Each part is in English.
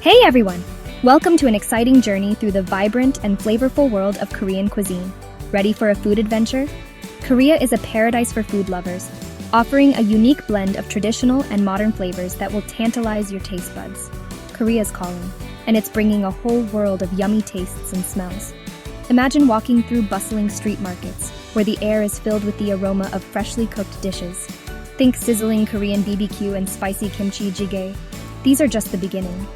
Hey everyone! Welcome to an exciting journey through the vibrant and flavorful world of Korean cuisine. Ready for a food adventure? Korea is a paradise for food lovers, offering a unique blend of traditional and modern flavors that will tantalize your taste buds. Korea's calling, and it's bringing a whole world of yummy tastes and smells. Imagine walking through bustling street markets, where the air is filled with the aroma of freshly cooked dishes. Think sizzling Korean BBQ and spicy kimchi jjigae. These are just the beginning.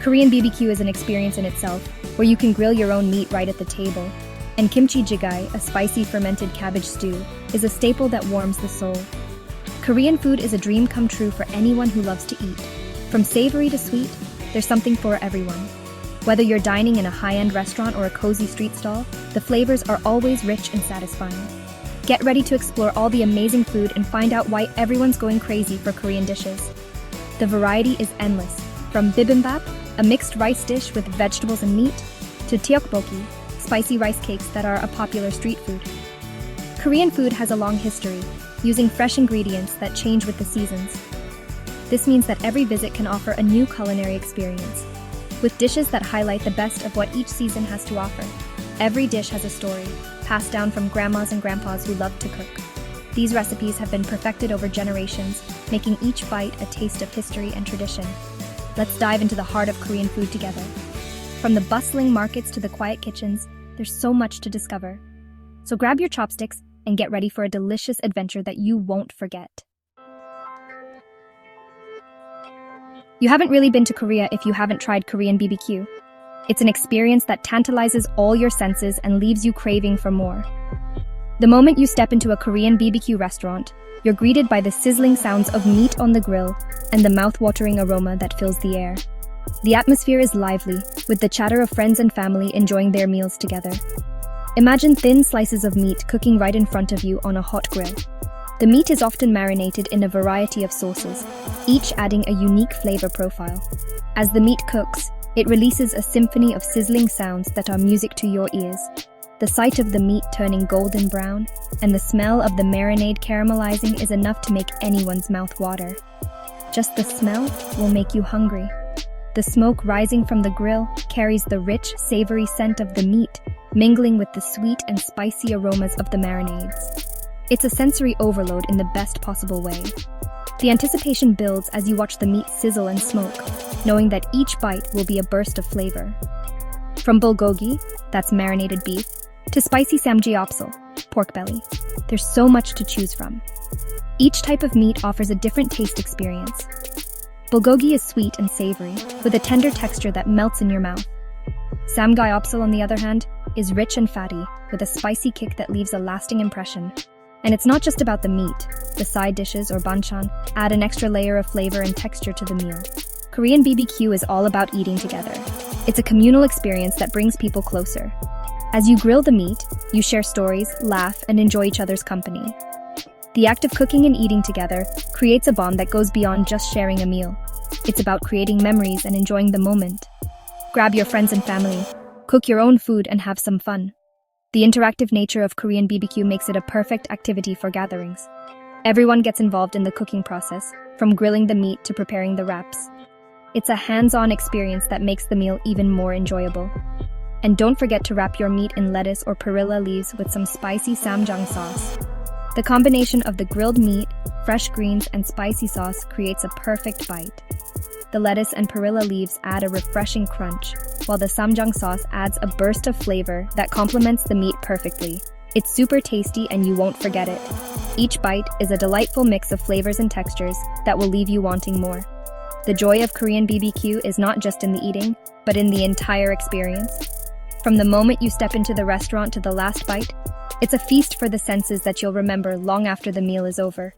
Korean BBQ is an experience in itself, where you can grill your own meat right at the table. And kimchi jjigae, a spicy fermented cabbage stew, is a staple that warms the soul. Korean food is a dream come true for anyone who loves to eat. From savory to sweet, there's something for everyone. Whether you're dining in a high-end restaurant or a cozy street stall, the flavors are always rich and satisfying. Get ready to explore all the amazing food and find out why everyone's going crazy for Korean dishes. The variety is endless, from bibimbap, a mixed rice dish with vegetables and meat, to tteokbokki, spicy rice cakes that are a popular street food. Korean food has a long history, using fresh ingredients that change with the seasons. This means that every visit can offer a new culinary experience, with dishes that highlight the best of what each season has to offer. Every dish has a story, passed down from grandmas and grandpas who loved to cook. These recipes have been perfected over generations, making each bite a taste of history and tradition. Let's dive into the heart of Korean food together. From the bustling markets to the quiet kitchens, there's so much to discover. So grab your chopsticks and get ready for a delicious adventure that you won't forget. You haven't really been to Korea if you haven't tried Korean BBQ. It's an experience that tantalizes all your senses and leaves you craving for more. The moment you step into a Korean BBQ restaurant, you're greeted by the sizzling sounds of meat on the grill and the mouth-watering aroma that fills the air. The atmosphere is lively, with the chatter of friends and family enjoying their meals together. Imagine thin slices of meat cooking right in front of you on a hot grill. The meat is often marinated in a variety of sauces, each adding a unique flavor profile. As the meat cooks, it releases a symphony of sizzling sounds that are music to your ears. The sight of the meat turning golden brown and the smell of the marinade caramelizing is enough to make anyone's mouth water. Just the smell will make you hungry. The smoke rising from the grill carries the rich, savory scent of the meat, mingling with the sweet and spicy aromas of the marinades. It's a sensory overload in the best possible way. The anticipation builds as you watch the meat sizzle and smoke, knowing that each bite will be a burst of flavor. From bulgogi, that's marinated beef, to spicy samgyeopsal, pork belly, there's so much to choose from. Each type of meat offers a different taste experience. Bulgogi is sweet and savory, with a tender texture that melts in your mouth. Samgyeopsal, on the other hand, is rich and fatty, with a spicy kick that leaves a lasting impression. And it's not just about the meat. The side dishes, or banchan, add an extra layer of flavor and texture to the meal. Korean BBQ is all about eating together. It's a communal experience that brings people closer. As you grill the meat, you share stories, laugh, and enjoy each other's company. The act of cooking and eating together creates a bond that goes beyond just sharing a meal. It's about creating memories and enjoying the moment. Grab your friends and family, cook your own food, and have some fun. The interactive nature of Korean BBQ makes it a perfect activity for gatherings. Everyone gets involved in the cooking process, from grilling the meat to preparing the wraps. It's a hands-on experience that makes the meal even more enjoyable. And don't forget to wrap your meat in lettuce or perilla leaves with some spicy samjang sauce. The combination of the grilled meat, fresh greens, and spicy sauce creates a perfect bite. The lettuce and perilla leaves add a refreshing crunch, while the samjang sauce adds a burst of flavor that complements the meat perfectly. It's super tasty and you won't forget it. Each bite is a delightful mix of flavors and textures that will leave you wanting more. The joy of Korean BBQ is not just in the eating, but in the entire experience. From the moment you step into the restaurant to the last bite, it's a feast for the senses that you'll remember long after the meal is over.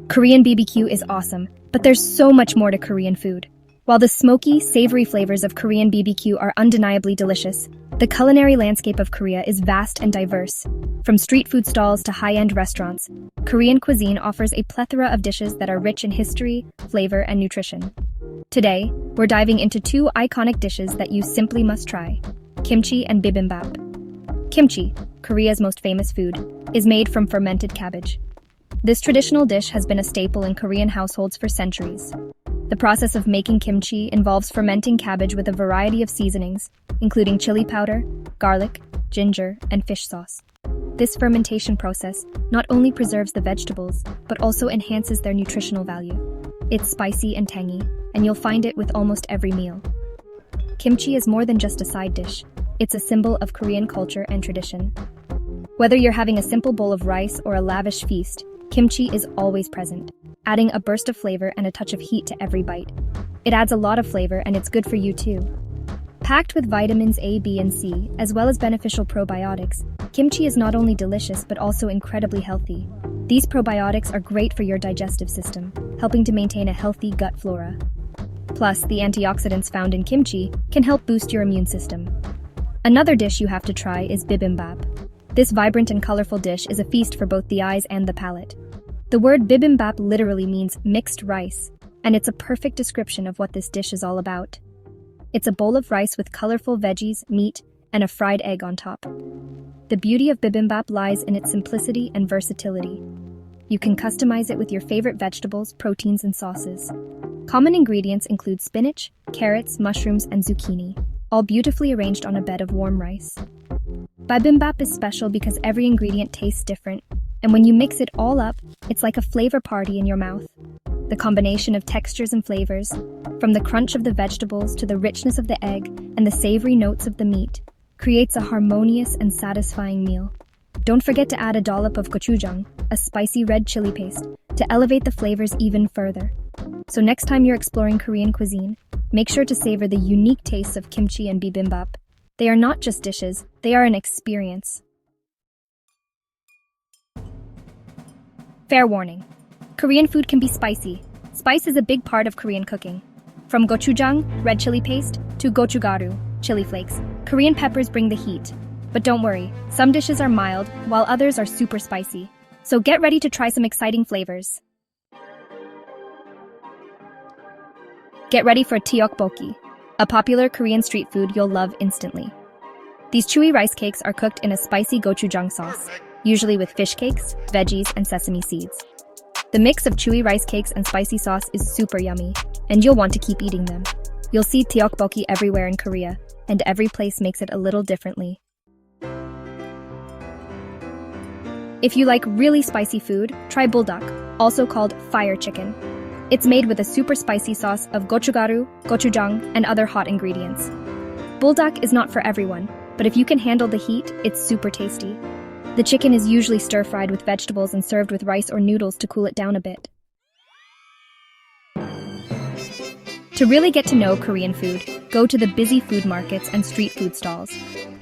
Korean BBQ is awesome, but there's so much more to Korean food. While the smoky, savory flavors of Korean BBQ are undeniably delicious, the culinary landscape of Korea is vast and diverse. From street food stalls to high-end restaurants, Korean cuisine offers a plethora of dishes that are rich in history, flavor, and nutrition. Today, we're diving into two iconic dishes that you simply must try: kimchi and bibimbap. Kimchi, Korea's most famous food, is made from fermented cabbage. This traditional dish has been a staple in Korean households for centuries. The process of making kimchi involves fermenting cabbage with a variety of seasonings, including chili powder, garlic, ginger, and fish sauce. This fermentation process not only preserves the vegetables, but also enhances their nutritional value. It's spicy and tangy, and you'll find it with almost every meal. Kimchi is more than just a side dish. It's a symbol of Korean culture and tradition. Whether you're having a simple bowl of rice or a lavish feast, kimchi is always present, adding a burst of flavor and a touch of heat to every bite. It adds a lot of flavor, and it's good for you too. Packed with vitamins A, B, and C, as well as beneficial probiotics, kimchi is not only delicious but also incredibly healthy. These probiotics are great for your digestive system, helping to maintain a healthy gut flora. Plus, the antioxidants found in kimchi can help boost your immune system. Another dish you have to try is bibimbap. This vibrant and colorful dish is a feast for both the eyes and the palate. The word bibimbap literally means mixed rice, and it's a perfect description of what this dish is all about. It's a bowl of rice with colorful veggies, meat, and a fried egg on top. The beauty of bibimbap lies in its simplicity and versatility. You can customize it with your favorite vegetables, proteins, and sauces. Common ingredients include spinach, carrots, mushrooms, and zucchini, all beautifully arranged on a bed of warm rice. Bibimbap is special because every ingredient tastes different, and when you mix it all up, it's like a flavor party in your mouth. The combination of textures and flavors, from the crunch of the vegetables to the richness of the egg and the savory notes of the meat, creates a harmonious and satisfying meal. Don't forget to add a dollop of gochujang, a spicy red chili paste, to elevate the flavors even further. So next time you're exploring Korean cuisine, make sure to savor the unique tastes of kimchi and bibimbap. They are not just dishes, they are an experience. Fair warning. Korean food can be spicy. Spice is a big part of Korean cooking. From gochujang, red chili paste, to gochugaru, chili flakes, Korean peppers bring the heat. But don't worry, some dishes are mild, while others are super spicy. So get ready to try some exciting flavors. Get ready for Tteokbokki, a popular Korean street food you'll love instantly. These chewy rice cakes are cooked in a spicy gochujang sauce, usually with fish cakes, veggies, and sesame seeds. The mix of chewy rice cakes and spicy sauce is super yummy, and you'll want to keep eating them. You'll see tteokbokki everywhere in Korea, and every place makes it a little differently. If you like really spicy food, try buldak, also called fire chicken. It's made with a super spicy sauce of gochugaru, gochujang, and other hot ingredients. Buldak is not for everyone, but if you can handle the heat, it's super tasty. The chicken is usually stir-fried with vegetables and served with rice or noodles to cool it down a bit. To really get to know Korean food, go to the busy food markets and street food stalls.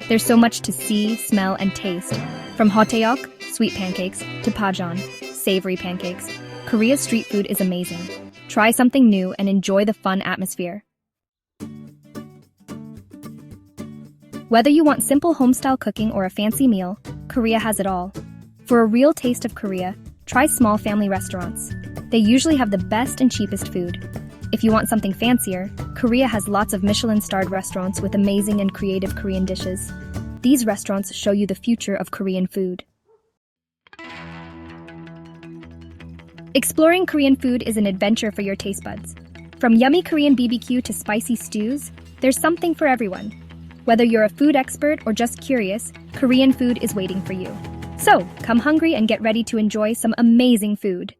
There's so much to see, smell, and taste. From hotteok, sweet pancakes, to pajeon, savory pancakes. Korea's street food is amazing. Try something new and enjoy the fun atmosphere. Whether you want simple home-style cooking or a fancy meal, Korea has it all. For a real taste of Korea, try small family restaurants. They usually have the best and cheapest food. If you want something fancier, Korea has lots of Michelin-Starred restaurants with amazing and creative Korean dishes. These restaurants show you the future of Korean food. Exploring Korean food is an adventure for your taste buds. From yummy Korean BBQ to spicy stews, there's something for everyone. Whether you're a food expert or just curious, Korean food is waiting for you. So, come hungry and get ready to enjoy some amazing food.